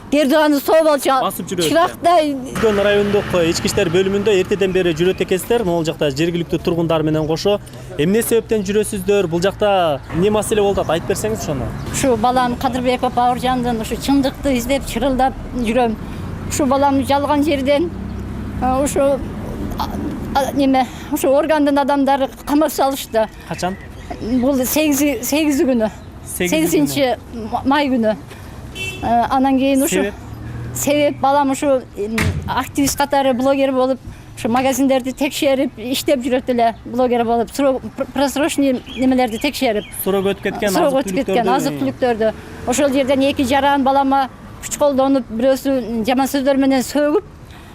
Дердиганы сооп алчу. Басып жүрөт. Чырактай. Өзгөн райондук ички иштер бөлүмүндө эртеден бери жүрөт экенсиздер. Могул жакта жергиликтүү тургундар менен кошо эмне себептен жүрөсүздөр? Бул жакта эмне маселе болуп атат? Айтып берсеңиз ошону. Ушу балам Кадырбеков Бауыржандын ушу чындыкты издеп чырылдап жүрөм. Ушу балам жалган жерден ушу неме ушу органдын адамдары камап салышты. Качан? Бул 8 күнү. 8 май күнү. Анан кийин ушу себеп балам ушу активист катары блогер болуп, ушу магазиндерди текшерип, иштеп жүрөт эле блогер болуп, просрочный немелерди текшерип. Сурок өтүп кеткен азык-түлүктөрдү. Ошол жерден эки жаран балама күч колдонуп, бирөөсү жаман сөздөр менен сөгүп,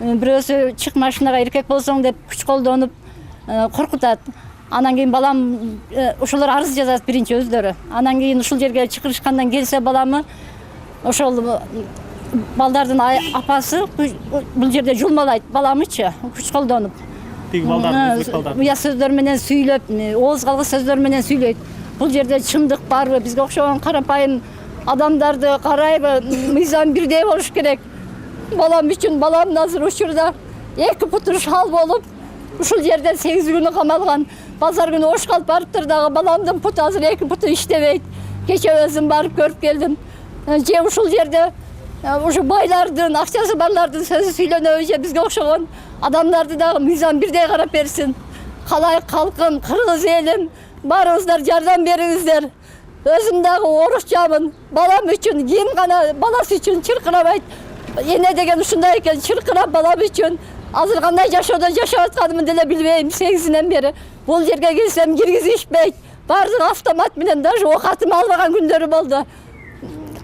бирөөсү чык машинага эркек болсоң деп күч колдонуп коркутат. Анан кийин балам ошолор арыз жазат биринчи өздөрү. Анан кийин ушул жерге чакырышкандан келсе баламы ошол балдардын апасы бул жерде жулмалайт баламычы күч колдонуп. Тиги балдар, уя сөздөр менен сүйлөп, ооз калгыс сөздөр менен сүйлөйт. Бул жерде чындык барбы? Бизге окшогон карапайым адамдарды карайбы? Мыйзам бирдей болуш керек. Балам үчүн балам азыр учурда 2 путу шал болуп, ушул жерде 8 күнү камалган. Базар күнү ош калып барыптыр дагы баламдын путу азыр 2 путу иштебейт. Кече өзүм барып көрүп келдим. Же ушул жерде ушу байлардын, акчасы барлардын сөзү сүйлөнөбү же бизге окшогон адамдарды дагы мыйзам бирдей карап берсин. Калай калкым, кыргыз элим, баарыңыздар жардам бериңиздер. Өзүм дагы орусчамын. Балам үчүн ким гана баласы үчүн чыркырабайт. Эне деген ушундай экен, чыркырап балам үчүн. Азыр кандай жашоодо жашап атканымды деле билбейм 8-ден бери. Бул жерге келсем киргизишпейт. Бардык автомат менен даже окатым албаган күндөрү болду.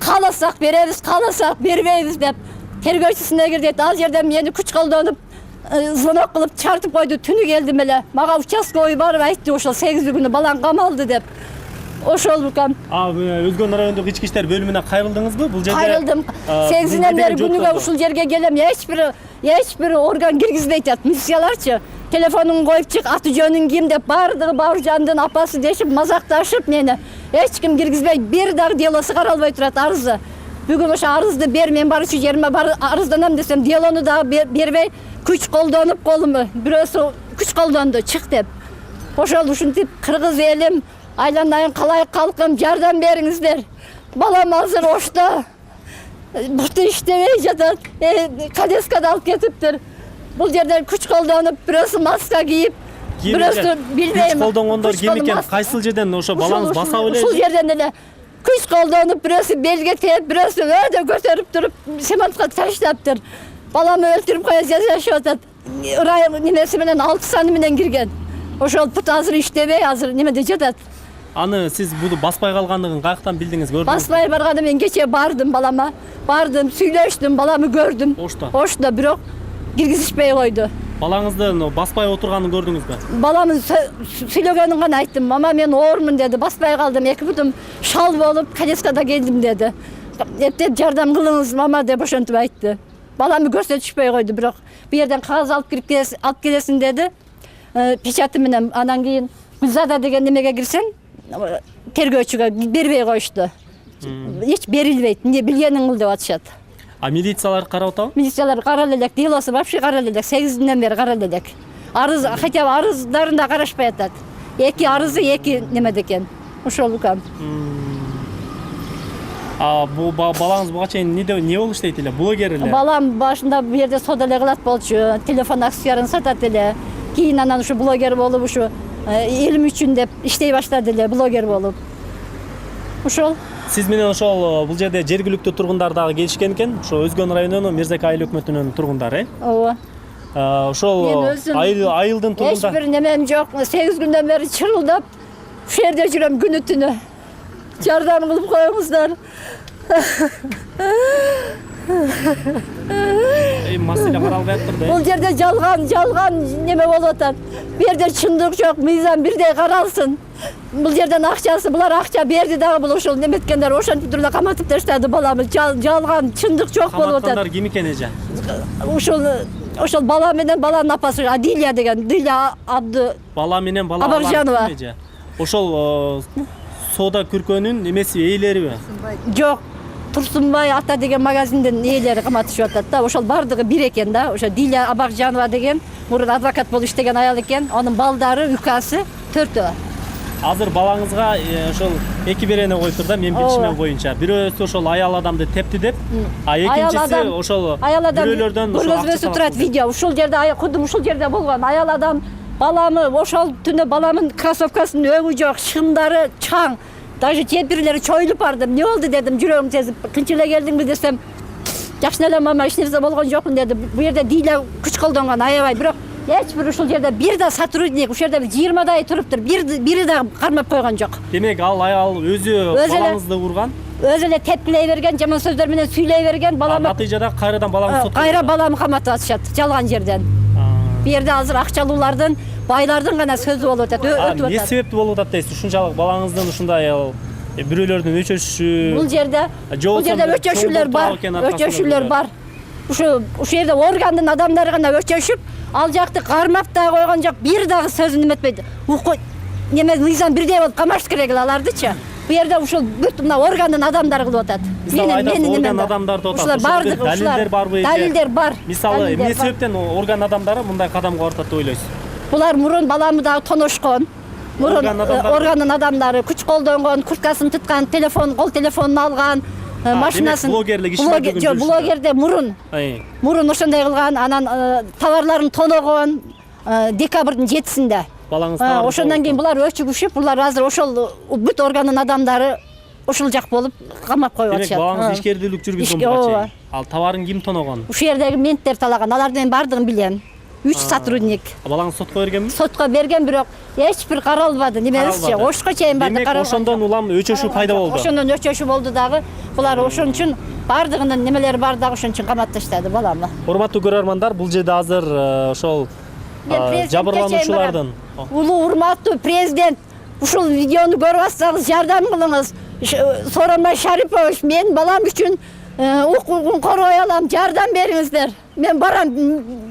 Кааласак беребиз, кааласак бербейбиз деп тергөөчүсүнө кирдит. Ал жерден мени күч колдонуп, звонок кылып чартып койду. Түнү келдим эле. Мага участковый барып айтты, ошол 8 күнү балаң камалды деп. Ошол укам. Өзгөн райондук ички иштер бөлүмүнө кайрылдыңызбы? Бул жерде кайрылдым. 8-ден бери күнүгө ушул жерге келем. Эч бир орган киргизбейт атат. Милицияларчы телефонун коюп чык, аты жөнүң ким деп баардыгы Бауыржандын апасы дешип мазакташып мени. Эч ким киргизбейт. Бир дагы делосу каралбай турат, арызы. Бүгүн ошо арызды бер, мен барчу жериме арызданам десем, делону дагы бербей, күч колдонуп колуму. Бирөөсү күч колдонду, чык деп. Ошол ушинтип кыргыз элим, айланайын калай калкым, жардам бериңиздер. Балам азыр Ошто буту иштебей жатат. Кадескада алып кетиптир. Бул жерден күч колдонуп, бирөөсү маска кийип, бирөөсү билбейм. Күч колдонгондор ким экен? Кайсыл жерден ошо балаңыз баса эле? Ушул жерден эле күч колдонуп, бирөөсү белге тээп, бирөөсү өйдө көтөрүп туруп, семантка таштаптыр. Баламы өлтүрүп коя жашап атат. Район немеси менен 6 саны менен кирген. Ошол пут азыр иштебей, азыр немеде жатат. Аны сиз буну баспай калгандыгын каяктан билдиңиз, көрдүңүз? Баспай барганда мен кече бардым балама. Бардым, сүйлөштүм, баламы көрдүм. Ошто бирок киргизишпей койду. Балаңыздын баспай отурганын көрдүңүзбү? Баламын сүйлөгөнүн гана айттым. Мама мен оормун деди. Баспай калдым. 2 путум шал болуп, кадескада келдим деди. Эптеп жардам кылыңыз мама деп ошентип айтты. Баламы көрсөтүшпөй койду, бирок бу жерден кагаз алып келесиң деди. Печаты менен анан кийин Гүлзада деген немеге кирсең, тергөөчүгө бербей коюшту. Эч берилбейт. Эмне билгениң кыл деп атышат. Милициялар карап атабы? Милициялар карап элек, делосу вообще карап элек, 8-ден бери карап элек. Арыз, хотя бы арыздарын да карашпай атат. 2 арызы 2 немеде экен. Ошол укам. Бул балаңыз буга чейин не болуп иштейт эле? Блогер эле? Балам башында бу жерде соода эле кылат болчу, телефон акцияларын сатат эле. Кийин анан ушу блогер болуп, ушу элим үчүн деп иштей баштады эле, блогер болуп. Ошол. Сиз менен ошол бул жерде жергиликтүү тургундар дагы келишкен экен. Ошо Өзгөн районунун Мирзеке айыл өкмөтүнүн тургундары, Ооба. Ошол айылдын тургундары. Эч бир немем жок. 8 күндөн бери чырылдап, ушул жерде жүрөм күнү түнү. Жардам кылып коюңуздар. Маселе каралбай атыр да. Бул жерде жалган неме болуп атат. Бу жерде чындык жок, мыйзам бирдей каралсын. Бул жерден акчасы, булар акча берди дагы, бул ошол неметкендер ошентип туруп каматып таштады баламы. Жалган, чындык жок болуп атат. Каматкандар ким экен эже? Ошол бала менен баланын апасы Адилия деген, Дилия Абды. Бала менен бала Абаржанова. Ошол соода күркөнүн эмеси ээлериби? Жок. Турсунбай ата деген магазиндин ээлери каматышып атат да. Ошол бардыгы бир экен да. Ошо Диля Абакжанова деген мурун адвокат болуп иштеген аял экен. Анын балдары, үкасы 4-өө. Азыр балаңызга ошол эки берене коюптур да, мен билишимем боюнча. Бирөөсү ошол аял адамды тепти деп, а экинчиси ошол бирөөлөрдөн көргөзмөсү турат видео. Ушул жерде кудум ушул жерде болгон аял адам баламы ошол түнү баламын кроссовкасынын өгү жок, шымдары чаң. Даже темпирлери чоюлуп барды. Не болду дедим, жүрөгүм сезип, кынчыла келдиңби десем, жакшы эле мама, эч нерсе болгон жокмун деди. Бу жерде Диля күч колдонгон аябай, бирок эч бир ушул жерде бир да сотрудник, ушул жерде 20дай туруптур, бири да кармап койгон жок. Демек ал аял өзү балаңызды урган. Өзү эле тепкилей берген, жаман сөздөр менен сүйлөй берген, баламы натыйжада кайрадан балаңызды сотко кайра баламы каматып атышат, жалган жерден. Бу жерде азыр акчалуулардын, байлардын гана сөзү болуп атат, өтүп атат. Эмне себептүү болуп атат дейсиз? Ушунчалык балаңыздын ушундай бирөөлөрдүн өчөшүшү. Бул жерде өчөшүүлөр бар. Ушу жерде органдын адамдары гана өчөшүп, ал жакты кармап да койгон жок, бир дагы сөзүн эметпейт. Неме мыйзам бирдей болуп камаш керек алардычы. Бу жерде ушул бүт мына органдын адамдары кылып атат. Орган адамдарды атат. Далилдер барбы? Далилдер бар. Мисалы, эмне себептен орган адамдары мындай кадамга барат деп ойлойсуз? Булар мурун баламы дагы тоношкон. Мурун органдын адамдары күч колдонгон, курткасын туткан, кол телефонун алган, машинасын. Блогерлик ишин жүргүзүшү. Блогерде мурун ошондой кылган, анан товарларын тоногон декабрдын 7-синде. Ошондон кийин булар өчүгүшүп, булар азыр ошол бүт органдын адамдары ошол жак болуп камап коюп атышат. Демек балаңыз ишкердүүлүк жүргүзгөн. Ал товарын ким тоногон? Ушул жердеги менттер талаган, алардын бардыгын билем. 3 сотрудник. Балаңыз сотко бергенби? Сотко берген, бирок эч бир каралбады. Немесичи, ошко чейин барды Демек каралбады. ошондон улам өчөшүү пайда болду. Ошондон өчөшүү болду дагы. Булар ошон үчүн бардыгынын немелери бар дагы, ошон үчүн камап таштады баламы. Урматтуу көрөрмандар, бул жерде азыр ошол жабырлануучулардын улуу урматтуу президент, ушул видеону көрүп атсаңыз жардам кылыңыз. Сооронбай Шарипович, мен балам үчүн укугун коргой алам, жардам бериңиздер. Мен барам,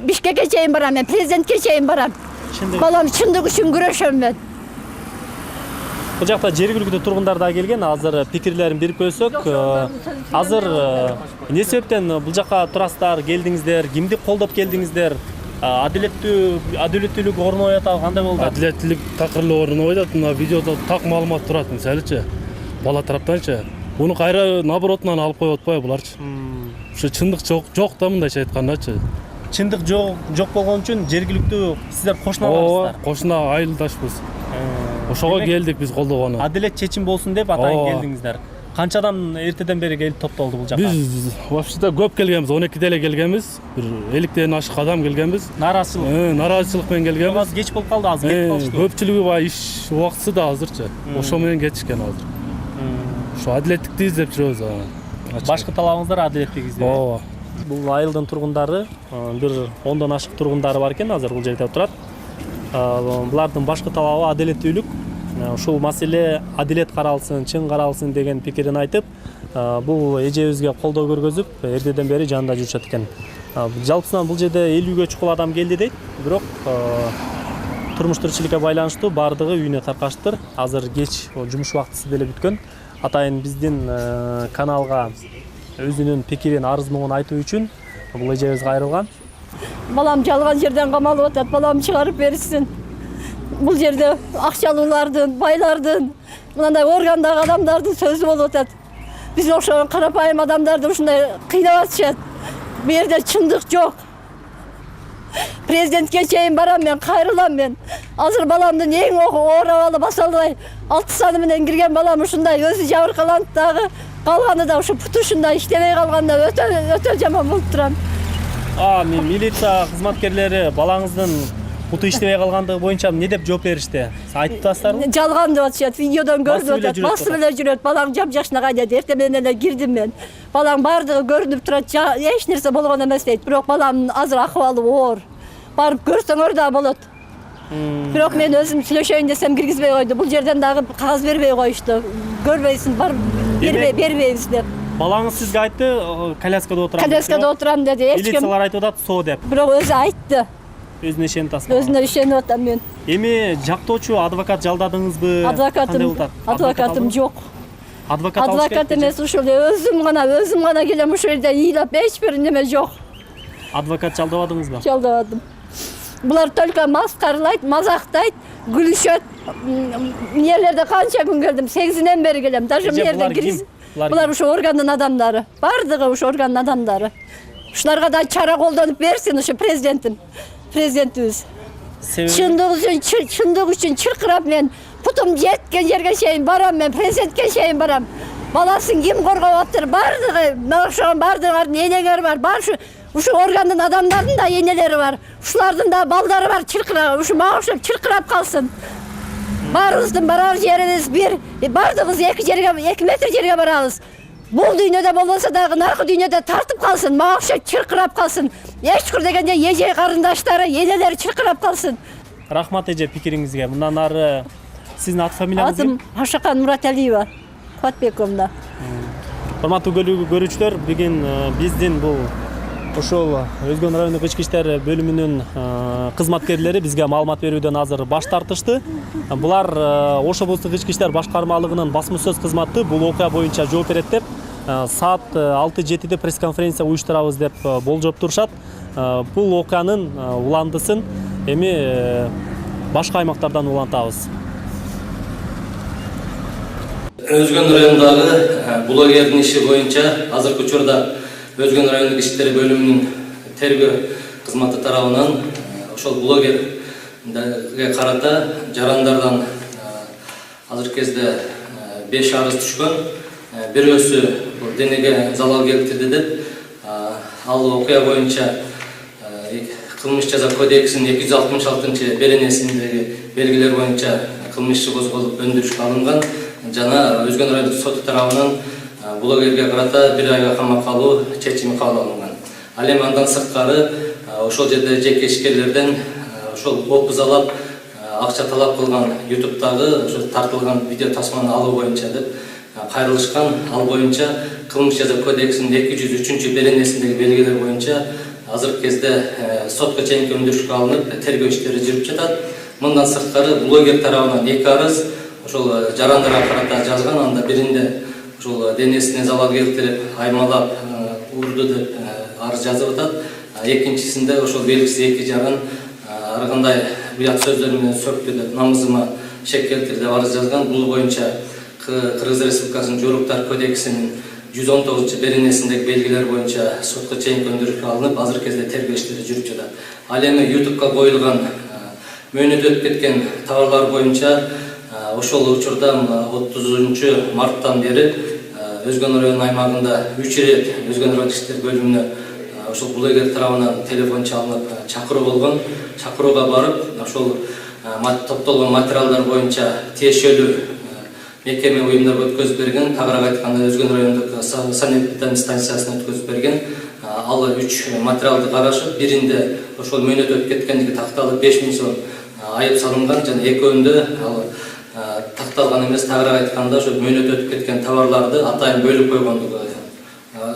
Бишкекке чейин барам, мен президентке чейин барам. Балам чындык үчүн күрөшөм мен. Бул жакта жергиликтүү тургундар да келген, азыр пикирлерин берип көйсөк, азыр эмне себептен бул жакка турасыздар, келдиңиздер, кимди колдоп келдиңиздер? Адилеттүүлүк орнобой атабы, кандай болду? Адилеттүүлүк такырлуу орнобой атат. Мына видеодо так маалымат турат, мисалычы, бала тараптанчы. Буну кайра наоборотунан алып коюп атпайбы буларчы? Ушу чындык жок да, мындайча айткандачы. Чындык жок болгон үчүн жергиликтүү сиздер кошуналарсыздар. Кошуна айылдашпыз. Ошого келдик биз колдогону. Адилет чечим болсун деп атайын келдиңиздер. Канча адам эртеден бери келип топтолду бул жакка? Биз вообще-то көп келгенбиз, 12 эле келгенбиз. Бир 50ден ашык адам келгенбиз. Нааразычылык менен келгенбиз. Аз кеч болуп калды, аз кетип калыштı. Көпчүлүгү баягы иш убактысы да азырчы. Ошо менен кетишкен азыр. Ошо адилеттикти издеп жүрөбүз. Башкы талабыңыздар адилеттик издөө. Ооба. Бул айылдын тургундары, бир 10дон ашык тургундары бар экен, азыр бул жерде турат. Булардын башкы талабы адилеттүүлүк. Ушул маселе адилет каралсын, чын каралсын деген пикирин айтып, бул эжебизге колдоо көргөзүп, эртеден бери жанында жүрүшөт экен. Жалпысынан бул жерде 50гө чукул адам келди дейт, бирок турмуш тиричиликке байланыштуу бардыгы үйүнө таркаштыр. Азыр кеч жумуш убактысы деле бүткөн. Атайын биздин каналга өзүнүн пикирин, арыз-муңун айтуу үчүн бул эжебиз кайрылган. Балам жалган жерден камалып атат, балам чыгарып беришсин. Бул жерде акчалуулардын, байлардын, мындай органдагы адамдардын сөзү болуп атат. Биз ошол карапайым адамдарды ушундай кыйнап атышат. Бу жерде чындык жок. Президентке чейин барам мен, кайрылам мен. Азыр баламдын эң оор абалы баса албай, 6 саны менен кирген балам ушундай өзү жабыркаланып дагы, калганы да ушу путу ушундай иштебей калганда өтө жаман болуп турам. Милиция кызматкерлери балаңыздын путу иштебей калгандыгы боюнча эмне деп жооп беришти? Айтып атасыздарбы? Жалган деп атышат, видеодон көрүп атат, басып эле жүрөт. Балаң жап-жакшына кайда дейт, эртең менен эле кирдим мен. Балаң бардыгы көрүнүп турат, эч нерсе болгон эмес дейт. Бирок баламдын азыр акыбалы оор. Барып көрсөңөр да болот. Бирок мен өзүм сүйлөшөйүн десем киргизбей койду. Бул жерден дагы кагаз бербей коюшту. Көрбөйсүң, барып бербейбиз деп. Балаңыз сизге айтты, коляскада отурам. Коляскада отурам деди. Милициялар айтып атат, со деп. Бирок өзү айтты. Өзүнө ишенип атасызбы? Өзүнө ишенип атам мен. Эми жактоочу адвокат жалдадыңызбы? Адвокатым жок. Адвокат алыш керек. Адвокат эмес, ушул өзүм гана келем ушул жерде ыйлап, эч бир неме жок. Адвокат жалдабадыңызбы? Жалдабадым. Булар только маскарлайт, мазактайт, күлүшөт. Эмнелерде канча күн келдим, 8-ден бери келем. Даже эмнелерде кириз. Булар ушу органдын адамдары. Бардыгы ушу органдын адамдары. Ушуларга да чара колдонуп берсин ушу президентибиз. Чындык үчүн чыркырап мен путум жеткен жерге чейин барам, мен президентке чейин барам. Баласын ким коргоп аптыр? Бардыгы, мен ошон бардыгын энеңер бар. Ушу органдын адамдардын да энелери бар. Ушулардын да балдары бар, чыркырап, ушу мага окшоп чыркырап калсын. Баарыбыздын барар жерибиз бир, бардыгыбыз 2 метр жерге барабыз. Бул дүйнөдө болбосо дагы наркы дүйнөдө тартып калсын, мага окшоп чыркырап калсын. Эчкир дегенде эже карындаштары, энелери чыркырап калсын. Рахмат эже пикириңизге. Мындан ары сиздин ат фамилияңыз Атым Ашакан Мураталиева, Куатбековна. Урматтуу көрүүчүлөр, бүгүн биздин бул ошол Өзгөн райондук ички иштер бөлүмүнүн кызматкерлери бизге маалымат берүүдөн азыр баш тартышты. Булар Ош облустук ички иштер башкармалыгынын басма сөз кызматы бул окуя боюнча жооп берет деп саат 6-7-де пресс-конференция уюштурабыз деп болжоп турушат. Бул окуянын уландысын эми башка аймактардан улантабыз. Өзгөн районундагы блогердин иши боюнча азыркы учурда Өзгөн райондук иштер бөлүмүнүн тергөө кызматы тарабынан ошол блогерге карата жарандардан азыркы кезде 5 арыз түшкөн. Бирөөсү денеге залал келтирди деп, ал окуя боюнча кылмыш жаза кодексинин 266 беренесиндеги белгилер боюнча кылмыш иши козголуп өндүрүшкө алынган жана Өзгөн райондук соту тарабынан блогерге карата 1 айга камакка алуу чечими кабыл алынган. Ал эми андан сырткары ошол жерде жеке ишкерлерден ошол опузалап акча талап кылган YouTube'дагы ошо тартылган видео тасманы алуу боюнча деп кайрылышкан. Ал боюнча кылмыш жаза кодексинин 203 беренесиндеги белгилер боюнча азыркы кезде сотко чейинки өндүрүшкө алынып тергөө иштери жүрүп жатат. Мындан сырткары блогер тарабынан 2 арыз ошол жарандарга карата жазган. Анда биринде ошол денесине залал келтирип, аймалап, урду деп арыз жазып атат. Экинчисинде ошол белгисиз 2 жаран ар кандай уят сөздөр менен сөктү деп, намызыма шек келтирди деп арыз жазган. Бул боюнча Кыргыз Республикасынын Жоруктар кодексинин 119 беренесиндеги белгилер боюнча сотко чейинки өндүрүшкө алынып, азыркы кезде тергөө иштери жүрүп жатат. Ал эми YouTube'га коюлган мөөнөт өтүп кеткен товарлар боюнча ошол учурда 30 марттан бери Өзгөн районунун аймагында 3 ирет Өзгөн райондук иштер бөлүмүнө ошол блогер тарабынан телефон чалынып чакыруу болгон. Чакырууга барып, ошол топтолгон материалдар боюнча тиешелүү мекеме уюмдарга өткөзүп берген. Тагыраак айтканда Өзгөн райондук санэпидемия станциясына өткөзүп берген. Ал 3 материалды карашып, биринде ошол мөөнөт өтүп кеткендиги такталып 5000 сом айып салынган, жана экөөндө ал такталган эмес, тагыраак айтканда ошо мөөнөт өтүп кеткен товарларды атайын бөлүп койгондугу,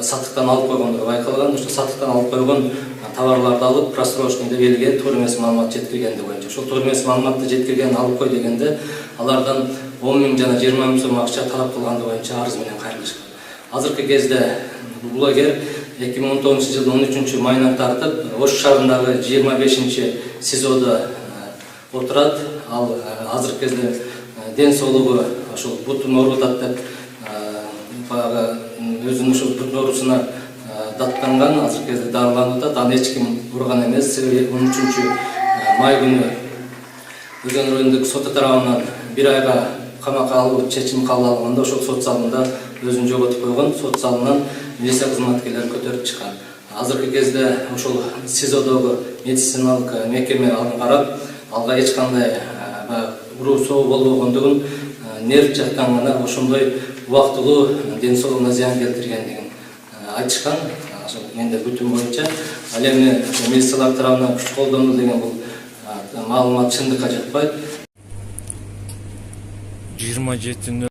сатыктан алып койгондугу байкалган. Ошо сатыктан алып койгон товарларды алып просрочный деп элге туура эмес маалымат жеткиргенди боюнча. Ошол туура эмес маалыматты жеткирген алып кой дегенде алардан 10 000 жана 20 000 сом акча талап кылганды боюнча арыз менен кайрылышкан. Азыркы кезде блогер 2019 жылдын 13 майынан тартып Ош шаарындагы 25 СИЗОдо отурат. Ал азыркы кезде ден соолугу ошол бутун оорутат деп баягы өзүнүн ошол бутун оорусуна даттанган. Азыркы кезде дарыланып атат. Аны эч ким урган эмес. 13 май күнү Өзгөн райондук соту тарабынан 1 айга камакка алуу чечими кабыл алганда ошол сот залында өзүн жоготуп койгон. Сот залынан милиция кызматкерлери көтөрүп чыккан. Азыркы кезде ошол СИЗОдогу медициналык мекеме аны карап, алга эч кандай уруу соо болбогондугун, нерв жактан гана ошондой убактылуу ден соолугуна зыян келтиргендигин айтышкан. Ошол менде бүтүн боюнча ал эми милициялар тарабынан күч колдонулду деген бул маалымат чындыкка жатпайт. 27